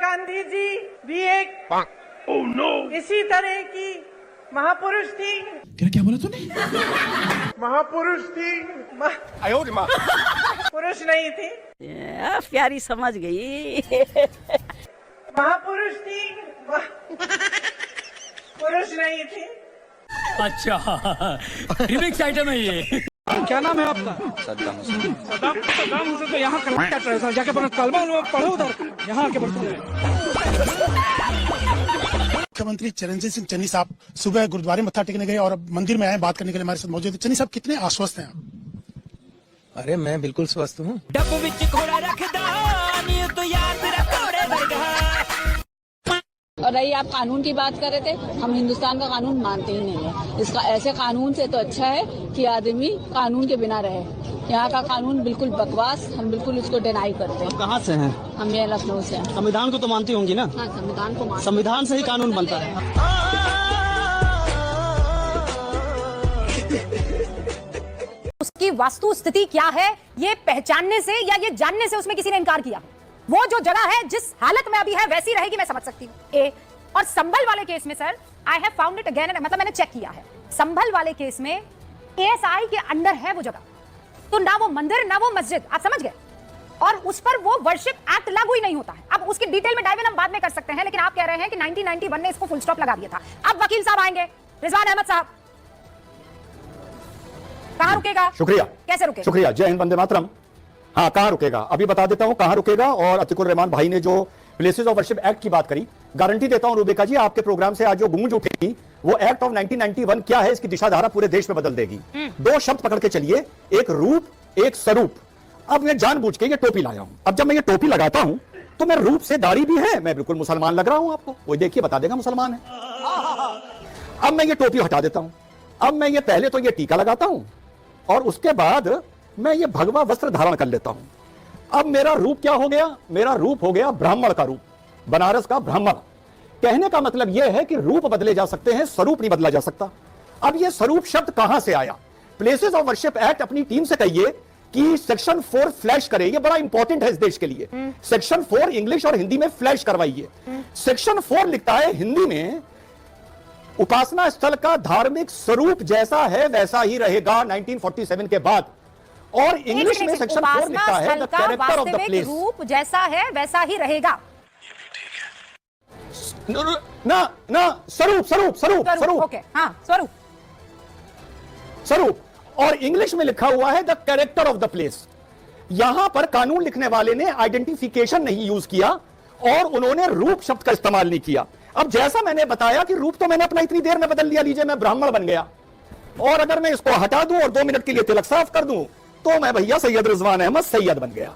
गांधी जी भी एक इसी तरह की महापुरुष थी। क्या बोला तूने? महापुरुष थी। पुरुष नहीं थी, प्यारी समझ गई। महापुरुष थी, पुरुश नहीं थी। अच्छा, रिमिक्स आइटम है ये। क्या नाम है आपका? सद्दाम हुसैन। सद्दाम हुसैन तो यहाँ कर जाके कलमा पढ़ो उधर, यहाँ आके पढ़ो। मुख्यमंत्री चरणजीत सिंह चन्नी साहब सुबह गुरुद्वारे मत्था टेकने गए और अब मंदिर में आए, बात करने के लिए हमारे साथ मौजूद है। चन्नी साहब, कितने आश्वस्त हैं आप? अरे मैं बिल्कुल स्वस्थ हूँ। और रही आप कानून की बात कर रहे थे, हम हिंदुस्तान का कानून मानते ही नहीं है। इसका ऐसे कानून से तो अच्छा है कि आदमी कानून के बिना रहे। यहाँ का कानून बिल्कुल बकवास, हम बिल्कुल उसको डिनाई करते हैं। कहाँ से हैं? हम ये लखनऊ से हैं। संविधान को तो मानती होंगी ना? हाँ, संविधान को मानते। संविधान से ही कानून बनता है। उसकी वास्तु स्थिति क्या है, ये पहचानने से या ये जानने से उसमें किसी ने इनकार किया? वो जो जगह है जिस हालत में अभी है वैसी रहेगी, मैं समझ सकती हूँ। ए और संभल वाले केस में sir, I have found it again, मतलब मैंने चेक किया है, संभल वाले केस में एएसआई के अंडर है वो जगह, तो ना वो मंदिर ना वो मस्जिद, आप समझ गए, और उस पर वो वर्शिप एक्ट लागू ही नहीं होता है। अब उसकी डिटेल में डाइव इन हम बाद में कर सकते हैं, लेकिन आप कह रहे हैं कि 1991 ने इसको फुल स्टॉप लगा दिया था। अब वकील साहब आएंगे, रिजवान अहमद साहब, कहां रुकेगा? शुक्रिया। कैसे रुकेगा? शुक्रिया। जय हिंद, वंदे मातरम। हाँ, कहां रुकेगा अभी बता देता हूं कहां रुकेगा। और अतिकुर रहमान भाई ने जो प्लेसेस ऑफ वर्शिप एक्ट की बात करी, गारंटी देता हूं रुबिका जी, आपके प्रोग्राम से आज जो गूंज उठेगी वो एक्ट ऑफ 1991 क्या है, इसकी दिशा धारा पूरे देश में बदल देगी। दो शब्द पकड़ के चलिए, एक रूप, एक स्वरूप। अब मैं जानबूझ के ये टोपी लाया हूं। अब जब मैं ये टोपी लगाता हूं तो मैं रूप से दाढ़ी भी है, मैं बिल्कुल मुसलमान लग रहा हूं आपको, वो देखिए बता देगा मुसलमान है। अब मैं ये टोपी हटा देता हूं, अब मैं ये पहले तो ये टीका लगाता हूं और उसके बाद मैं ये भगवा वस्त्र धारण कर लेता हूं। अब मेरा रूप क्या हो गया? मेरा रूप हो गया ब्राह्मण का रूप, बनारस का ब्राह्मण। कहने का मतलब यह है कि रूप बदले जा सकते हैं, स्वरूप नहीं बदला जा सकता। अब यह स्वरूप शब्द कहां से आया? प्लेसेस ऑफ वर्शिप एक्ट अपनी टीम से कहिए कि सेक्शन 4 फ्लैश करे, यह बड़ा इंपॉर्टेंट है इस देश के लिए। सेक्शन 4 इंग्लिश और हिंदी में फ्लैश करवाइए। सेक्शन 4 लिखता है हिंदी में, उपासना स्थल का धार्मिक स्वरूप जैसा है वैसा ही रहेगा 1947 के बाद। और इंग्लिश में सेक्शन 4 लिखता है the character of the place, रूप जैसा है वैसा ही रहेगा। ना ना, स्वरूप स्वरूप स्वरूप स्वरूप, ओके, हाँ, स्वरूप स्वरूप। और इंग्लिश में लिखा हुआ है the character of the place. यहां पर कानून लिखने वाले ने आइडेंटिफिकेशन नहीं यूज किया और उन्होंने रूप शब्द का इस्तेमाल नहीं किया। अब जैसा मैंने बताया कि रूप तो मैंने अपना इतनी देर में बदल लिया, लीजिए मैं ब्राह्मण बन गया, और अगर मैं इसको हटा दूं और 2 मिनट के लिए तिलक साफ कर दूं तो मैं भैया सैयद रिजवान अहमद सैयद बन गया।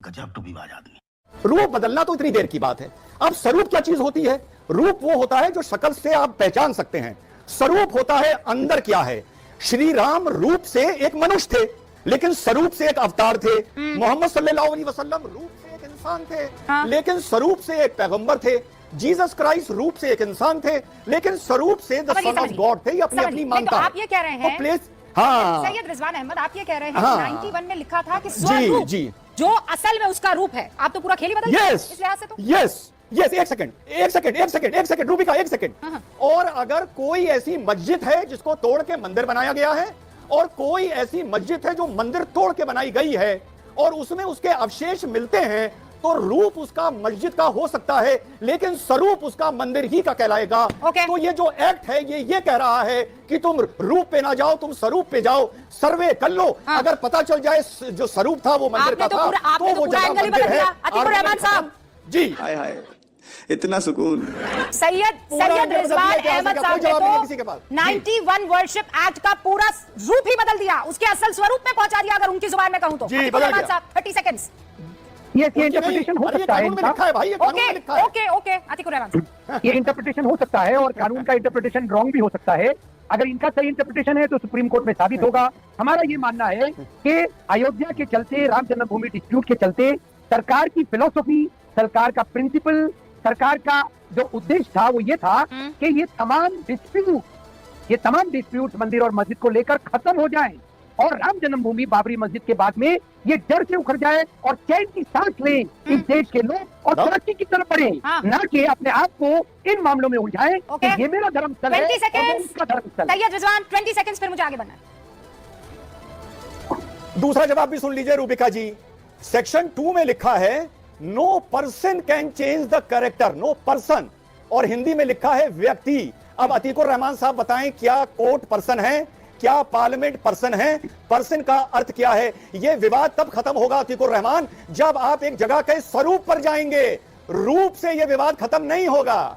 गजब टोपीबाज आदमी। रूप बदलना तो इतनी देर की बात है। अब स्वरूप क्या चीज होती है? रूप वो होता है जो शक्ल से आप पहचान सकते हैं। स्वरूप होता है अंदर क्या है। श्री राम रूप से एक मनुष्य थे, लेकिन स्वरूप से एक अवतार थे। मोहम्मद सल्लल्लाहु अलैहि वसल्लम रूप से एक इंसान थे, लेकिन स्वरूप से एक पैगंबर थे। जीसस क्राइस्ट रूप से एक इंसान थे, लेकिन स्वरूप से द सन ऑफ गॉड थे। ये अपनी अपनी मानता है। आप ये कह रहे हैं, प्लेस, हाँ, सैयद रिजवान अहमद, आप ये कह रहे हैं हाँ, 91 में लिखा था कि जी स्वरूप जी जो असल में उसका रूप है, आप तो पूरा खेल ही बदल दिया इस लिहाज से। तो यस, एक सेकंड रूबिका, एक सेकंड। और अगर कोई ऐसी मस्जिद है जिसको तोड़ के मंदिर बनाया गया है, और कोई ऐसी मस्जिद है जो मंदिर तोड़ के बनाई गई है और उसमें उसके अवशेष मिलते हैं, तो रूप उसका मस्जिद का हो सकता है, लेकिन स्वरूप उसका मंदिर ही का कहलाएगा। तो ये जो एक्ट है ये कह रहा है कि तुम रूप पे ना जाओ, तुम स्वरूप पे जाओ, सर्वे कर लो। अगर पता चल जाए जो स्वरूप था वो मंदिर का था, तो वो जगह मंदिर है। रहमान साहब जी, हाय हाय, इतना सुकून। सैयद रिजवान अहमद साहब ने तो 91 वर्शिप एक्ट का पूरा रूप ही बदल दिया, उसके असल स्वरूप में पहुंचा दिया, अगर उनकी जुबान में कहूं तो। जी, बदल गया। 30 सेकंड्स। ये इंटरप्रिटेशन हो सकता है इनका। ओके, ये इंटरप्रिटेशन हो सकता है और कानून का इंटरप्रिटेशन रॉन्ग भी हो सकता है। अगर इनका सही इंटरप्रिटेशन है तो सुप्रीम कोर्ट में साबित होगा। हमारा ये मानना है कि अयोध्या के चलते, राम जन्मभूमि डिस्प्यूट के चलते सरकार की फिलॉसफी, सरकार का प्रिंसिपल, सरकार का जो उद्देश्य था वो ये था कि ये तमाम डिस्प्यूट मंदिर और मस्जिद को लेकर खत्म हो जाएं। और राम जन्मभूमि बाबरी मस्जिद के बाद में ये जड़ से उखड़ जाए और चैन की सांस लें इस देश के लोग और तरक्की की तरफ बढ़े, ना कि अपने आप को इन मामलों में उलझाएं कि ये मेरा धर्मस्थल है 20 और वो सेकंड्स उसका धर्मस्थल। तैयब रिजवान 20 सेकंड्स, फिर मुझे आगे बढ़ना है। दूसरा जवाब भी सुन लीजिए रूबिका जी। सेक्शन 2 में लिखा है no person can change the character, no person, और हिंदी में लिखा है व्यक्ति। अब अतीकुर रहमान साहब बताएं, क्या कोर्ट पर्सन है, क्या पार्लियामेंट पर्सन है? पर्सन का अर्थ क्या है? यह विवाद तब खत्म होगा अतीकुर रहमान जब आप एक जगह के स्वरूप पर जाएंगे, रूप से यह विवाद खत्म नहीं होगा।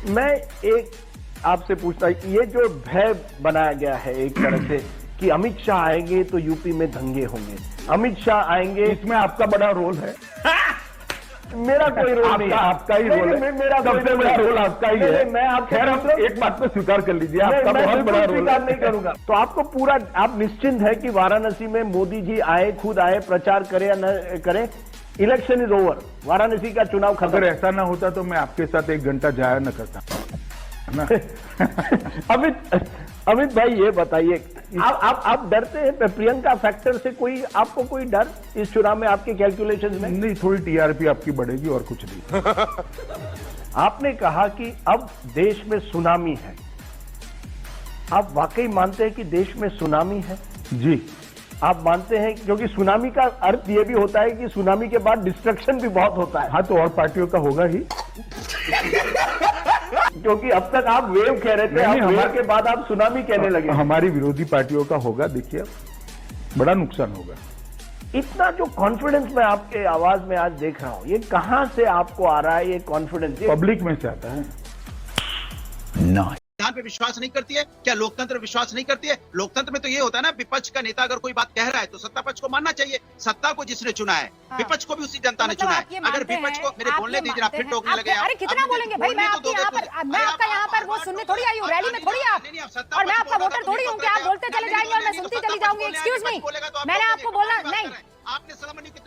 मैं एक आपसे पूछता हूं, ये जो भय बनाया गया है एक तरह से कि अमित शाह आएंगे तो यूपी में दंगे होंगे, अमित शाह आएंगे, इसमें आपका बड़ा रोल है? मेरा कोई रोल नहीं है, आपका ही रोल है, मेरा सबसे बड़ा रोल आपका ही है। मैं आप खैर एक बात पे स्वीकार कर लीजिए, आपका बहुत बड़ा रोल है। नहीं करूंगा तो आपको पूरा आप निश्चिंत है कि वाराणसी में मोदी जी आए, खुद आए, प्रचार करे या न करे, इलेक्शन इज ओवर, वाराणसी का चुनाव खत्म। अगर ऐसा ना होता तो मैं आपके साथ 1 घंटा जाया न करता ना। अमित भाई ये बताइए, आप डरते हैं प्रियंका फैक्टर से? कोई आपको कोई डर इस चुनाव में आपके कैलकुलेशंस में? नहीं, थोड़ी टीआरपी आपकी बढ़ेगी और कुछ नहीं। आपने कहा कि अब देश में सुनामी है, आप वाकई मानते हैं कि देश में सुनामी है? जी, आप मानते हैं? क्योंकि सुनामी का अर्थ ये भी होता है कि सुनामी के बाद डिस्ट्रक्शन भी बहुत होता है। हाँ, तो और पार्टियों का होगा ही, क्योंकि अब तक आप वेव कह रहे थे, आप वेव के बाद आप सुनामी कहने लगे। हमारी विरोधी पार्टियों का होगा, देखिए बड़ा नुकसान होगा। इतना जो कॉन्फिडेंस मैं आपके आवाज में आज देख रहा हूं, ये कहां से आपको आ रहा है ये कॉन्फिडेंस? पब्लिक में से आता है। संविधान पे विश्वास नहीं करती है क्या? लोकतंत्र विश्वास नहीं करती है? लोकतंत्र में तो ये होता है ना, विपक्ष का नेता अगर कोई बात कह रहा है तो सत्ता पक्ष को मानना चाहिए। सत्ता को जिसने चुना है, विपक्ष को भी उसी जनता ने चुना है। अगर विपक्ष को, मेरे बोलने दीजिए, आप फिर टोकने लगे। अरे कितना बोलेंगे भाई, मैं आपके यहाँ पर, मैं आपका यहाँ पर वो सुनने थोड़ी आई हूँ, रैली में थोड़ी आप, और मैं आपका वोटर थोड़ी हूँ कि आप बोलते चले जाएंगे और मैं सुनती चली जाऊंगी। एक्सक्यूज मी, मैंने आपको बोलना नहीं,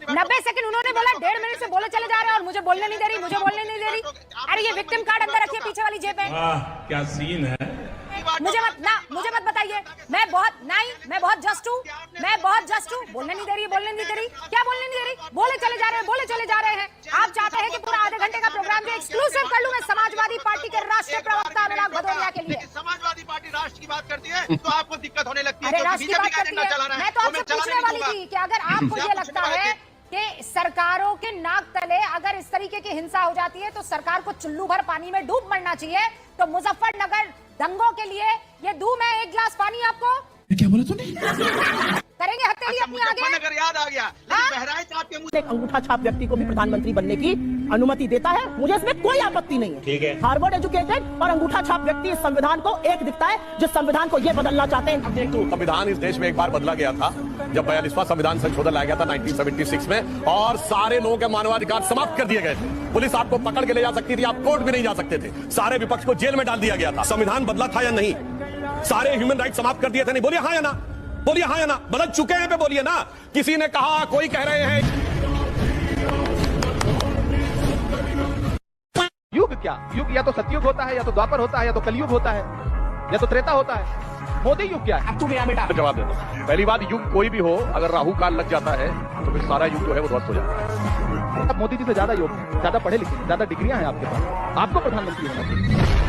90 सेकंड उन्होंने बोला, 1.5 मिनट से बोले चले जा रहे हैं और मुझे बोलने नहीं दे रही, मुझे बोलने नहीं दे रही। अरे ये विक्टिम कार्ड अंदर रखिए पीछे वाली जेब में। क्या सीन है? मुझे मत बताइए, मैं बहुत जस्ट हूँ, मैं बहुत जस्ट हूँ। बोलने नहीं दे रही, बोलने नहीं दे रही, क्या बोलने नहीं दे रही? बोले चले जा रहे हैं। आप चाहते हैं कि पूरा आधे घंटे का प्रोग्राम जो एक्सक्लूसिव कर लूं मैं समाजवादी पार्टी के राष्ट्रीय प्रवक्ता अनुराग भदौरिया के लिए। समाजवादी पार्टी राष्ट्र की बात करती है तो आपको दिक्कत होने लगती है। अरे राष्ट्र की बात करती है, मैं तो आपसे पूछने वाली थी कि अगर आपको ये लगता है कि सरकारों के नाक तले अगर इस तरीके की हिंसा हो जाती है तो सरकार को चुल्लू भर पानी में डूब मरना चाहिए, तो मुजफ्फरनगर दंगों के लिए ये दूं मैं 1 गिलास पानी आपको। क्या बोला तूने? करेंगे हथेली अपनी आगे। मुजफ्फरनगर याद आ गया, लेकिन बहराइच आपके मुंह। एक अंगूठा छाप व्यक्ति को भी प्रधानमंत्री बनने की अनुमति देता है, मुझे इसमें कोई आपत्ति नहीं है। ठीक है। हार्वर्ड एजुकेटेड और अंगूठा छाप व्यक्ति इस संविधान को एक दिखता है, जिस संविधान को ये बदलना चाहते हैं। संविधान इस देश में एक बार बदला गया था जब 42वां संविधान संशोधन लाया गया था 1976 में, और सारे लोगों के मानवाधिकार समाप्त कर दिए गए थे। पुलिस आपको पकड़ के ले जा सकती थी, आप कोर्ट में नहीं जा सकते थे, सारे विपक्ष को जेल में डाल दिया गया था। संविधान बदला था या नहीं? सारे ह्यूमन राइट समाप्त कर दिए थे, नहीं? बोलिए हाँ या ना, बोलिए हाँ या ना। बदल चुके हैं पे बोलिए ना। किसी ने कहा, कोई कह रहे हैं। युग क्या? युग या तो सतयुग होता है, या तो द्वापर होता है, या तो कलयुग होता है, या तो त्रेता होता है। मोदी युग क्या है? तू मेरा बेटा जवाब देता हूं। पहली बात, युग कोई भी हो, अगर राहु काल लग जाता है तो फिर सारा युग जो है वो ध्वस्त हो जाता है। अब मोदी जी से ज्यादा योग, ज्यादा पढ़े लिखे, ज्यादा डिग्रियां हैं आपके पास, आपको प्रधानमंत्री होना चाहिए।